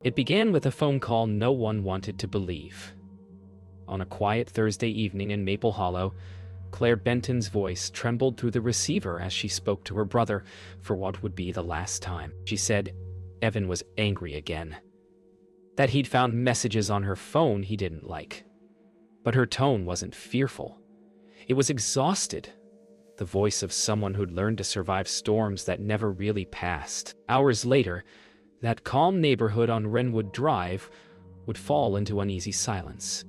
It began with a phone call no one wanted to believe. On a quiet Thursday evening in Maple Hollow, Claire Benton's voice trembled through the receiver as she spoke to her brother for what would be the last time. She said Evan was angry again, that he'd found messages on her phone he didn't like. But her tone wasn't fearful. It was exhausted, the voice of someone who'd learned to survive storms that never really passed. Hours later, that calm neighborhood on Wrenwood Drive would fall into uneasy silence.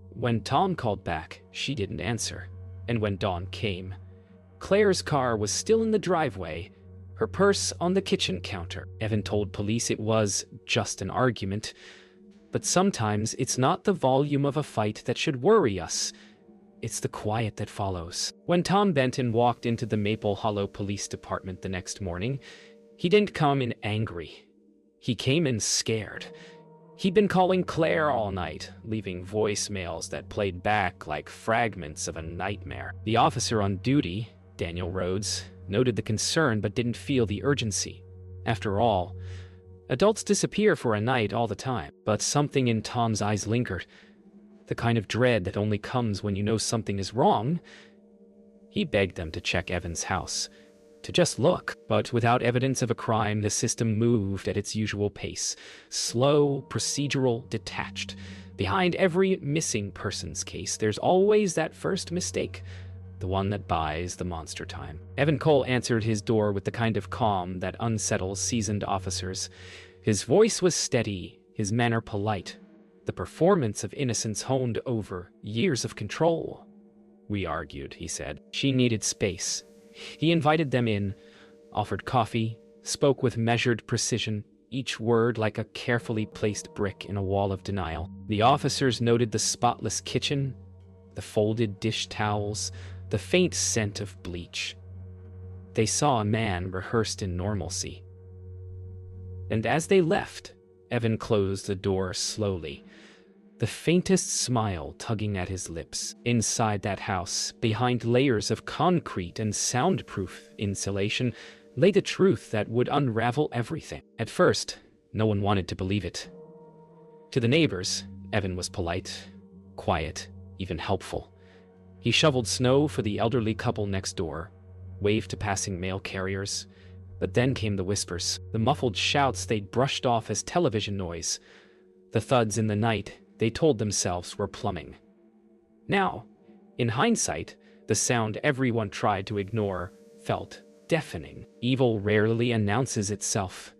When Tom called back, she didn't answer. And when dawn came, Claire's car was still in the driveway, her purse on the kitchen counter. Evan told police it was just an argument, but sometimes it's not the volume of a fight that should worry us. It's the quiet that follows. When Tom Benton walked into the Maple Hollow Police Department the next morning, he didn't come in angry. He came in scared. He'd been calling Claire all night, leaving voicemails that played back like fragments of a nightmare. The officer on duty, Daniel Rhodes, noted the concern but didn't feel the urgency. After all, adults disappear for a night all the time. But something in Tom's eyes lingered, the kind of dread that only comes when you know something is wrong. He begged them to check Evan's house, to just look. But without evidence of a crime, the system moved at its usual pace, slow, procedural, detached. Behind every missing persons case, there's always that first mistake, the one that buys the monster time. Evan Cole answered his door with the kind of calm that unsettles seasoned officers. His voice was steady, his manner polite, the performance of innocence honed over years of control. "We argued," he said. "She needed space." He invited them in, offered coffee, spoke with measured precision, each word like a carefully placed brick in a wall of denial. The officers noted the spotless kitchen, the folded dish towels, the faint scent of bleach. They saw a man rehearsed in normalcy. And as they left, Evan closed the door slowly, the faintest smile tugging at his lips. Inside that house, behind layers of concrete and soundproof insulation, lay the truth that would unravel everything. At first, no one wanted to believe it. To the neighbors, Evan was polite, quiet, even helpful. He shoveled snow for the elderly couple next door, waved to passing mail carriers. But then came the whispers, the muffled shouts they'd brushed off as television noise, the thuds in the night they told themselves were plumbing. Now, in hindsight, the sound everyone tried to ignore felt deafening. Evil rarely announces itself.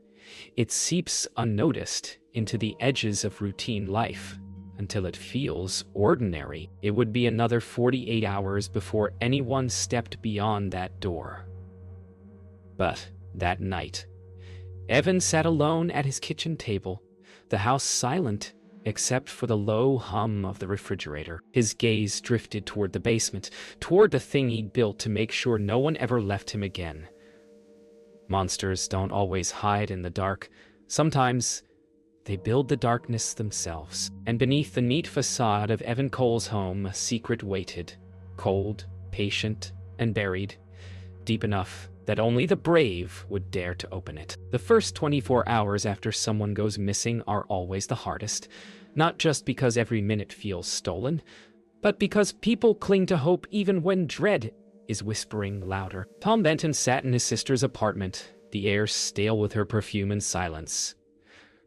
It seeps unnoticed into the edges of routine life until it feels ordinary. It would be another 48 hours before anyone stepped beyond that door. But that night, Evan sat alone at his kitchen table, the house silent except for the low hum of the refrigerator. His gaze drifted toward the basement, toward the thing he'd built to make sure no one ever left him again. Monsters don't always hide in the dark. Sometimes they build the darkness themselves. And beneath the neat facade of Evan Cole's home, a secret waited, cold, patient, and buried, deep enough that only the brave would dare to open it. The first 24 hours after someone goes missing are always the hardest, not just because every minute feels stolen, but because people cling to hope even when dread is whispering louder. Tom Benton sat in his sister's apartment, the air stale with her perfume and silence.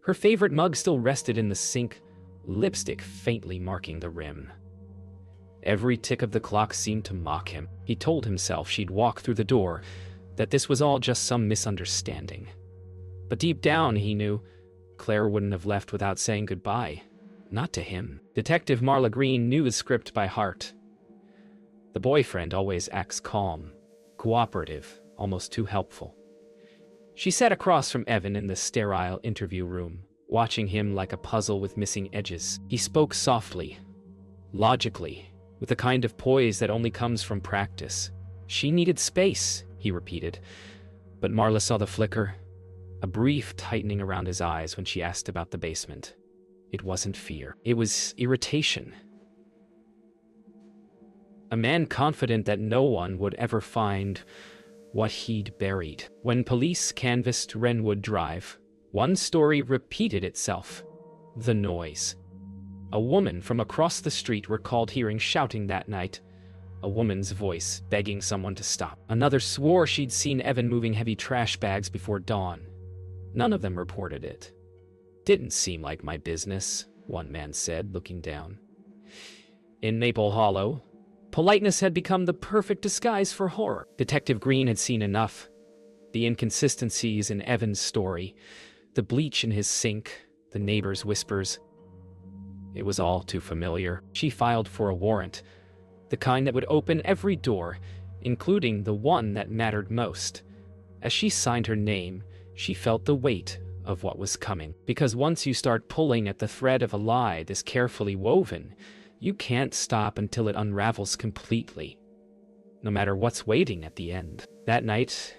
Her favorite mug still rested in the sink, lipstick faintly marking the rim. Every tick of the clock seemed to mock him. He told himself she'd walk through the door, that this was all just some misunderstanding. But deep down, he knew, Claire wouldn't have left without saying goodbye. Not to him. Detective Marla Green knew the script by heart. The boyfriend always acts calm, cooperative, almost too helpful. She sat across from Evan in the sterile interview room, watching him like a puzzle with missing edges. He spoke softly, logically, with the kind of poise that only comes from practice. She needed space, he repeated, but Marla saw the flicker, a brief tightening around his eyes when she asked about the basement. It wasn't fear. It was irritation. A man confident that no one would ever find what he'd buried. When police canvassed Wrenwood Drive, One story repeated itself. The noise. A woman from across the street recalled hearing shouting that night. A woman's voice begging someone to stop. Another swore she'd seen Evan moving heavy trash bags before dawn. None of them reported it. Didn't seem like my business, one man said, looking down. In Maple Hollow, politeness had become the perfect disguise for horror. Detective Green had seen enough. The inconsistencies in Evan's story, the bleach in his sink, the neighbors' whispers. It was all too familiar. She filed for a warrant, the kind that would open every door, including the one that mattered most. As she signed her name, she felt the weight of what was coming. Because once you start pulling at the thread of a lie this carefully woven, you can't stop until it unravels completely, no matter what's waiting at the end. That night,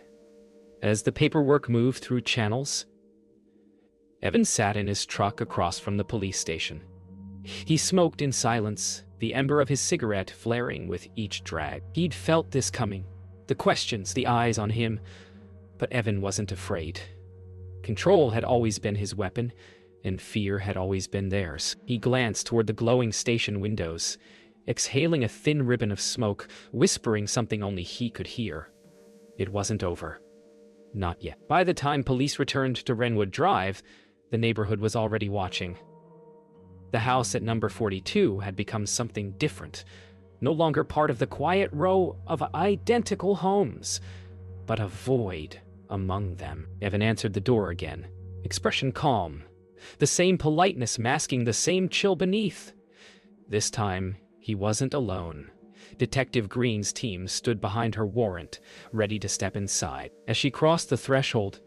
as the paperwork moved through channels, Evan sat in his truck across from the police station. He smoked in silence, the ember of his cigarette flaring with each drag. He'd felt this coming, the questions, the eyes on him, but Evan wasn't afraid. Control had always been his weapon, and fear had always been theirs. He glanced toward the glowing station windows, exhaling a thin ribbon of smoke, whispering something only he could hear. It wasn't over. Not yet. By the time police returned to Wrenwood Drive, the neighborhood was already watching. The house at number 42 had become something different, no longer part of the quiet row of identical homes, but a void among them. Evan answered the door again, expression calm, the same politeness masking the same chill beneath. This time, he wasn't alone. Detective Green's team stood behind her warrant, ready to step inside. As she crossed the threshold,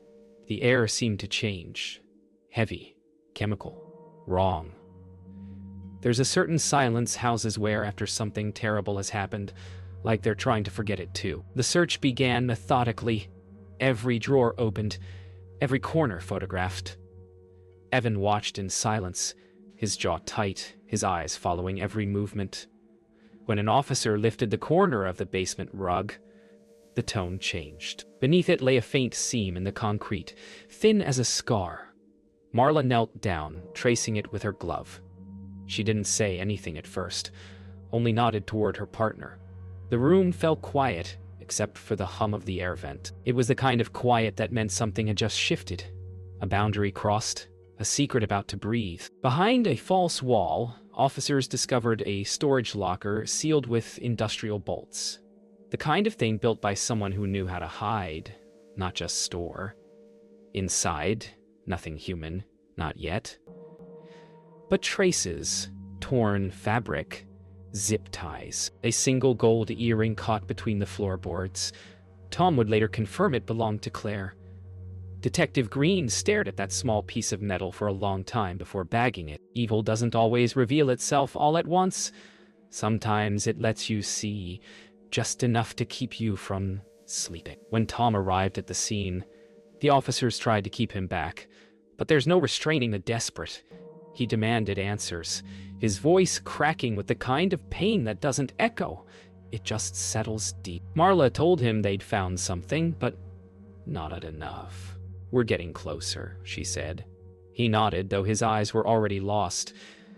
the air seemed to change. Heavy, chemical, wrong. There's a certain silence houses wear after something terrible has happened, like they're trying to forget it too. The search began methodically. Every drawer opened, every corner photographed. Evan watched in silence, his jaw tight, his eyes following every movement. When an officer lifted the corner of the basement rug, the tone changed. Beneath it lay a faint seam in the concrete, thin as a scar. Marla knelt down, tracing it with her glove. She didn't say anything at first, only nodded toward her partner. The room felt quiet, except for the hum of the air vent. It was the kind of quiet that meant something had just shifted. A boundary crossed, a secret about to breathe. Behind a false wall, officers discovered a storage locker sealed with industrial bolts. The kind of thing built by someone who knew how to hide, not just store. Inside, nothing human, not yet. But traces, torn fabric, zip ties, a single gold earring caught between the floorboards. Tom would later confirm it belonged to Claire. Detective Green stared at that small piece of metal for a long time before bagging it. Evil doesn't always reveal itself all at once. Sometimes it lets you see just enough to keep you from sleeping. When Tom arrived at the scene, the officers tried to keep him back, but there's no restraining the desperate. He demanded answers, his voice cracking with the kind of pain that doesn't echo. It just settles deep. Marla told him they'd found something, but not enough. "We're getting closer," she said. He nodded, though his eyes were already lost,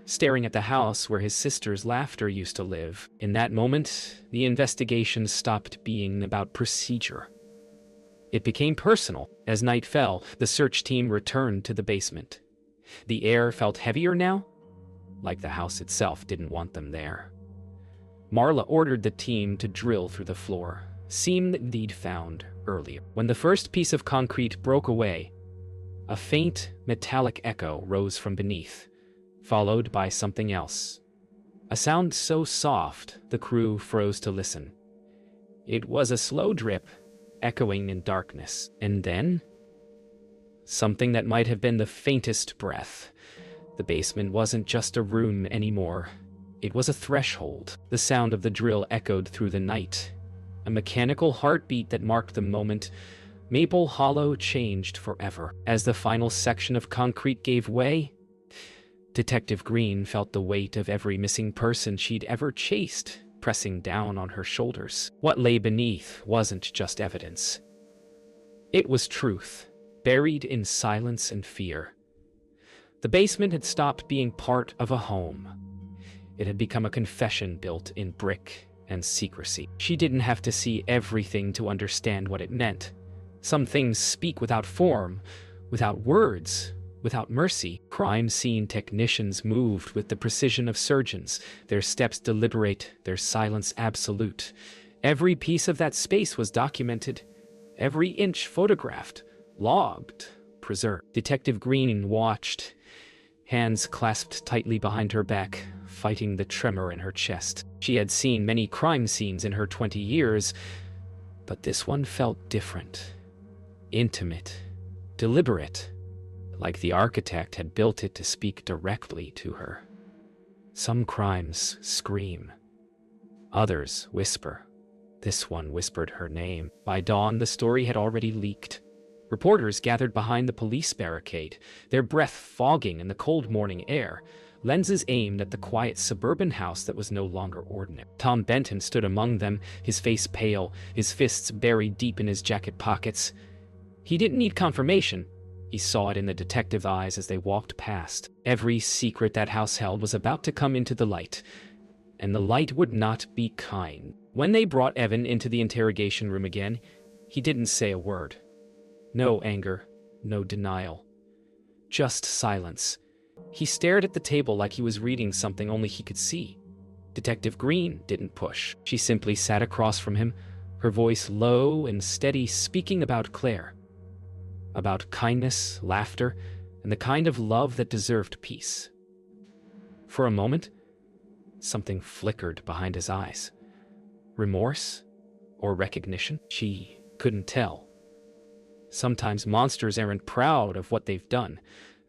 staring at the house where his sister's laughter used to live. In that moment, the investigation stopped being about procedure. It became personal. As night fell, the search team returned to the basement. The air felt heavier now, like the house itself didn't want them there. Marla ordered the team to drill through the floor, seam that they'd found earlier. When the first piece of concrete broke away, a faint, metallic echo rose from beneath, followed by something else. A sound so soft, the crew froze to listen. It was a slow drip, echoing in darkness. And then, something that might have been the faintest breath. The basement wasn't just a room anymore. It was a threshold. The sound of the drill echoed through the night. A mechanical heartbeat that marked the moment Maple Hollow changed forever. As the final section of concrete gave way, Detective Green felt the weight of every missing person she'd ever chased pressing down on her shoulders. What lay beneath wasn't just evidence. It was truth. buried in silence and fear. The basement had stopped being part of a home. It had become a confession built in brick and secrecy. She didn't have to see everything to understand what it meant. Some things speak without form, without words, without mercy. Crime scene technicians moved with the precision of surgeons, their steps deliberate, their silence absolute. Every piece of that space was documented, every inch photographed, logged, preserved. Detective Green watched, hands clasped tightly behind her back, fighting the tremor in her chest. She had seen many crime scenes in her 20 years, but this one felt different. Intimate, deliberate, like the architect had built it to speak directly to her. Some crimes scream, others whisper. This one whispered her name. By dawn, the story had already leaked. Reporters gathered behind the police barricade, their breath fogging in the cold morning air, lenses aimed at the quiet suburban house that was no longer ordinary. Tom Benton stood among them, his face pale, his fists buried deep in his jacket pockets. He didn't need confirmation. He saw it in the detective's eyes as they walked past. Every secret that house held was about to come into the light, and the light would not be kind. When they brought Evan into the interrogation room again, he didn't say a word. No anger, no denial. Just silence. He stared at the table like he was reading something only he could see. Detective Green didn't push. She simply sat across from him, her voice low and steady, speaking about Claire. About kindness, laughter, and the kind of love that deserved peace. For a moment, something flickered behind his eyes. Remorse or recognition? She couldn't tell. Sometimes monsters aren't proud of what they've done.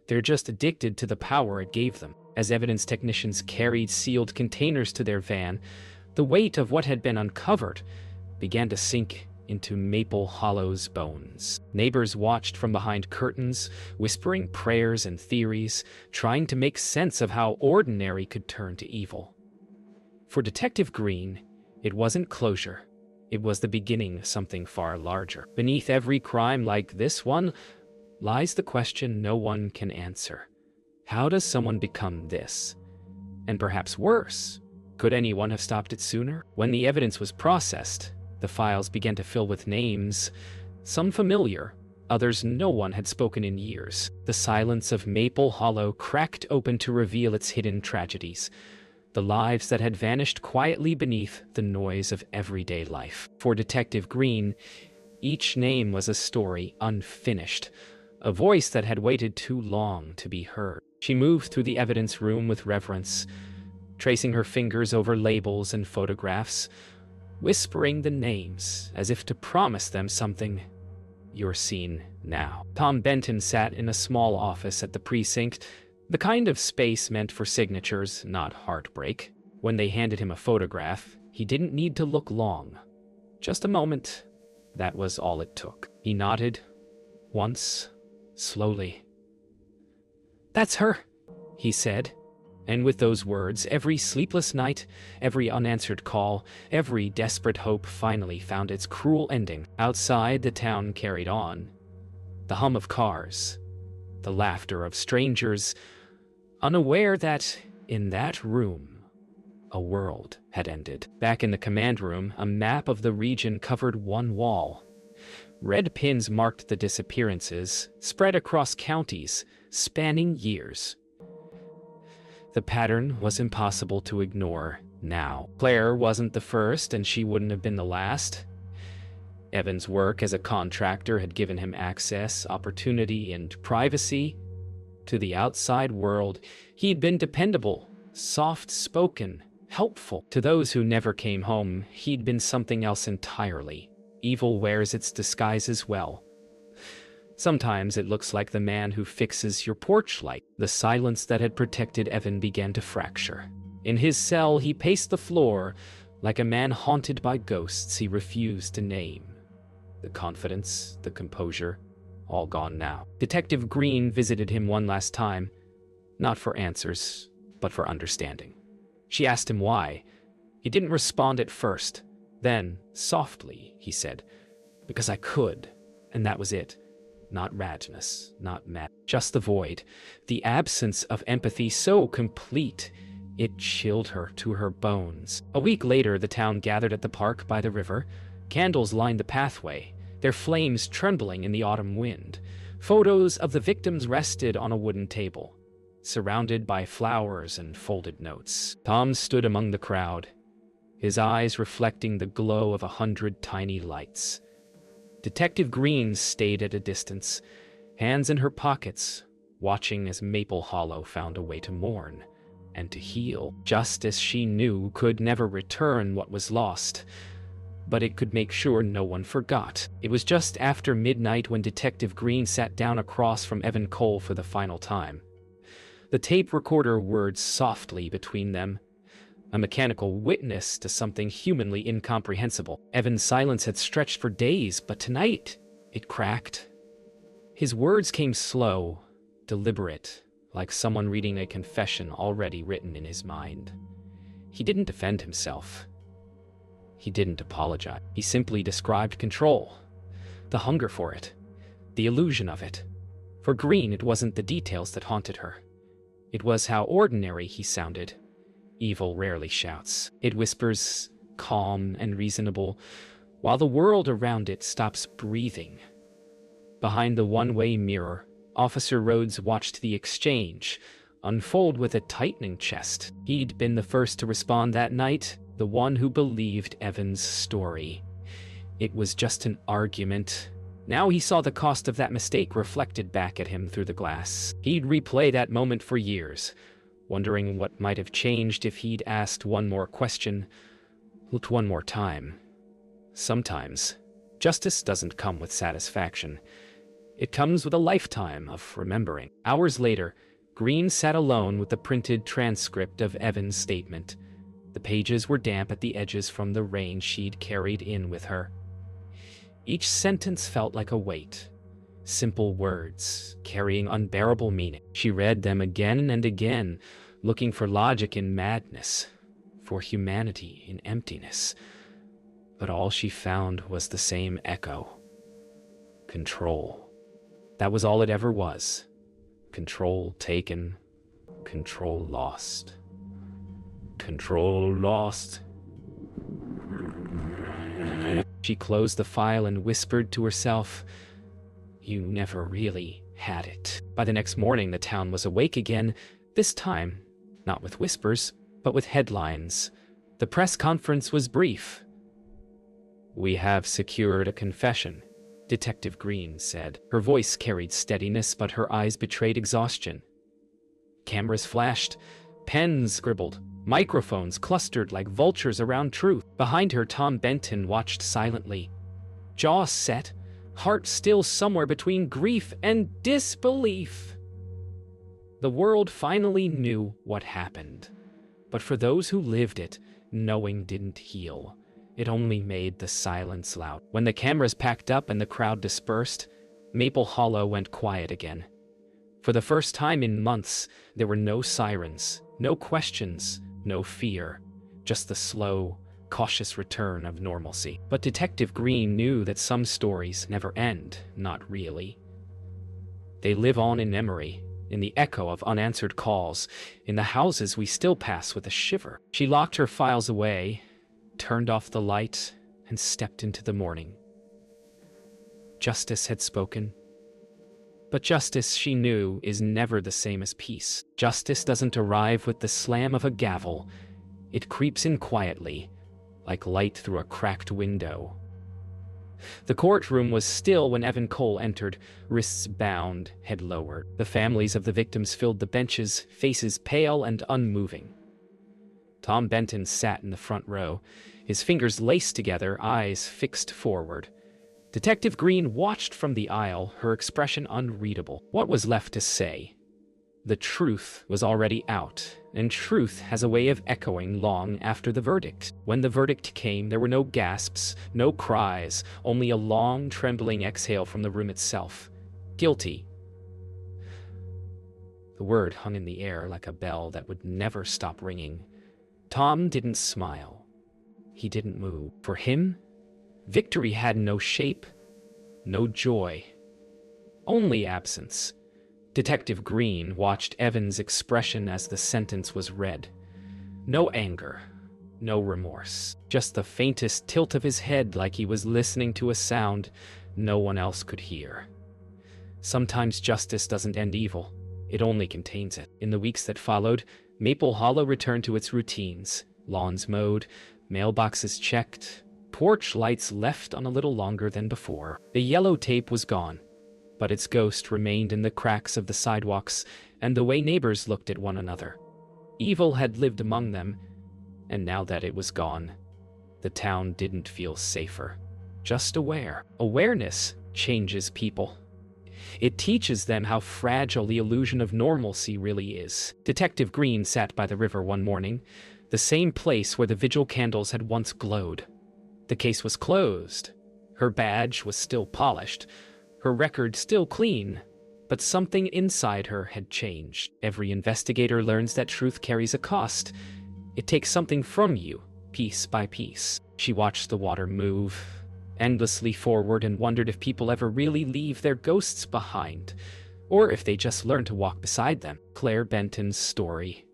They're just addicted to the power it gave them. As evidence technicians carried sealed containers to their van, the weight of what had been uncovered began to sink into Maple Hollow's bones. Neighbors watched from behind curtains, whispering prayers and theories, trying to make sense of how ordinary could turn to evil. For Detective Green, it wasn't closure. It was the beginning of something far larger. Beneath every crime like this one lies the question no one can answer. How does someone become this? And perhaps worse, could anyone have stopped it sooner? When the evidence was processed, the files began to fill with names, some familiar, others no one had spoken in years. The silence of Maple Hollow cracked open to reveal its hidden tragedies, the lives that had vanished quietly beneath the noise of everyday life. For Detective Green, each name was a story unfinished, a voice that had waited too long to be heard. She moved through the evidence room with reverence, tracing her fingers over labels and photographs, whispering the names as if to promise them something. You're seen now. Tom Benton sat in a small office at the precinct, the kind of space meant for signatures, not heartbreak. When they handed him a photograph, he didn't need to look long. Just a moment. That was all it took. He nodded, once, slowly. "That's her," he said. And with those words, every sleepless night, every unanswered call, every desperate hope finally found its cruel ending. Outside, the town carried on. The hum of cars, the laughter of strangers, unaware that, in that room, a world had ended. Back in the command room, a map of the region covered one wall. Red pins marked the disappearances, spread across counties, spanning years. The pattern was impossible to ignore now. Claire wasn't the first, and she wouldn't have been the last. Evan's work as a contractor had given him access, opportunity, and privacy to the outside world. He'd been dependable, soft-spoken, helpful. To those who never came home, he'd been something else entirely. Evil wears its disguises well. Sometimes it looks like the man who fixes your porch light. The silence that had protected Evan began to fracture. In his cell, he paced the floor like a man haunted by ghosts he refused to name. The confidence, the composure, all gone now. Detective Green visited him one last time, not for answers, but for understanding. She asked him why. He didn't respond at first. Then, softly, he said, "Because I could, and that was it. Not madness, not mad. Just the void. The absence of empathy so complete, it chilled her to her bones. A week later, the town gathered at the park by the river. Candles lined the pathway, their flames trembling in the autumn wind. Photos of the victims rested on a wooden table, surrounded by flowers and folded notes. Tom stood among the crowd, his eyes reflecting the glow of 100 tiny lights. Detective Green stayed at a distance, hands in her pockets, watching as Maple Hollow found a way to mourn and to heal. Justice, she knew, could never return what was lost, but it could make sure no one forgot. It was just after midnight when Detective Green sat down across from Evan Cole for the final time. The tape recorder whirred softly between them, a mechanical witness to something humanly incomprehensible. Evan's silence had stretched for days, but tonight it cracked. His words came slow, deliberate, like someone reading a confession already written in his mind. He didn't defend himself. He didn't apologize. He simply described control, the hunger for it, the illusion of it. For Green, it wasn't the details that haunted her. It was how ordinary he sounded. Evil rarely shouts. It whispers, calm and reasonable, while the world around it stops breathing. Behind the one-way mirror, Officer Rhodes watched the exchange unfold with a tightening chest. He'd been the first to respond that night, the one who believed Evan's story. It was just an argument. Now he saw the cost of that mistake reflected back at him through the glass. He'd replay that moment for years, wondering what might have changed if he'd asked one more question, looked one more time. Sometimes, justice doesn't come with satisfaction. It comes with a lifetime of remembering. Hours later, Green sat alone with the printed transcript of Evan's statement. The pages were damp at the edges from the rain she'd carried in with her. Each sentence felt like a weight. Simple words, carrying unbearable meaning. She read them again and again, looking for logic in madness, for humanity in emptiness. But all she found was the same echo. Control. That was all it ever was. Control taken, control lost. Control lost. She closed the file and whispered to herself, "You never really had it." By the next morning, the town was awake again, this time, not with whispers, but with headlines. The press conference was brief. "We have secured a confession," Detective Green said. Her voice carried steadiness, but her eyes betrayed exhaustion. Cameras flashed, pens scribbled, microphones clustered like vultures around truth. Behind her, Tom Benton watched silently, jaw set, heart still somewhere between grief and disbelief. The world finally knew what happened. But for those who lived it, knowing didn't heal. It only made the silence loud. When the cameras packed up and the crowd dispersed, Maple Hollow went quiet again. For the first time in months, there were no sirens, no questions, no fear, just the slow, cautious return of normalcy. But Detective Green knew that some stories never end, not really. They live on in memory, in the echo of unanswered calls, in the houses we still pass with a shiver. She locked her files away, turned off the light, and stepped into the morning. Justice had spoken. But justice, she knew, is never the same as peace. Justice doesn't arrive with the slam of a gavel. It creeps in quietly, like light through a cracked window. The courtroom was still when Evan Cole entered, wrists bound, head lowered. The families of the victims filled the benches, faces pale and unmoving. Tom Benton sat in the front row, his fingers laced together, eyes fixed forward. Detective Green watched from the aisle, her expression unreadable. What was left to say? The truth was already out, and truth has a way of echoing long after the verdict. When the verdict came, there were no gasps, no cries, only a long, trembling exhale from the room itself. Guilty. The word hung in the air like a bell that would never stop ringing. Tom didn't smile. He didn't move. For him, victory had no shape, no joy. only absence. Detective Green watched Evan's expression as the sentence was read. No anger, no remorse, just the faintest tilt of his head like he was listening to a sound no one else could hear. Sometimes justice doesn't end evil, it only contains it. In the weeks that followed, Maple Hollow returned to its routines. Lawns mowed, mailboxes checked, porch lights left on a little longer than before. The yellow tape was gone, but its ghost remained in the cracks of the sidewalks and the way neighbors looked at one another. Evil had lived among them, and now that it was gone, the town didn't feel safer. Just aware. Awareness changes people. It teaches them how fragile the illusion of normalcy really is. Detective Green sat by the river one morning, the same place where the vigil candles had once glowed. The case was closed. Her badge was still polished, her record still clean, but something inside her had changed. Every investigator learns that truth carries a cost. It takes something from you, piece by piece. She watched the water move endlessly forward and wondered if people ever really leave their ghosts behind, or if they just learn to walk beside them. Claire Benton's story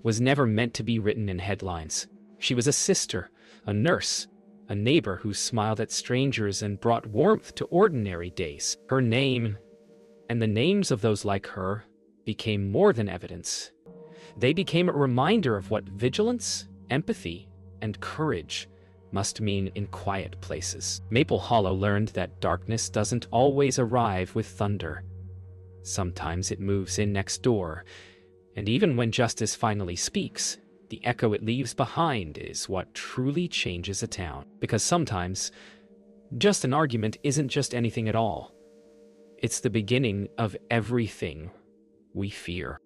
was never meant to be written in headlines. She was a sister, a nurse, a neighbor who smiled at strangers and brought warmth to ordinary days. Her name, and the names of those like her, became more than evidence. They became a reminder of what vigilance, empathy, and courage must mean in quiet places. Maple Hollow learned that darkness doesn't always arrive with thunder. Sometimes it moves in next door, and even when justice finally speaks, the echo it leaves behind is what truly changes a town. Because sometimes, just an argument isn't just anything at all. It's the beginning of everything we fear.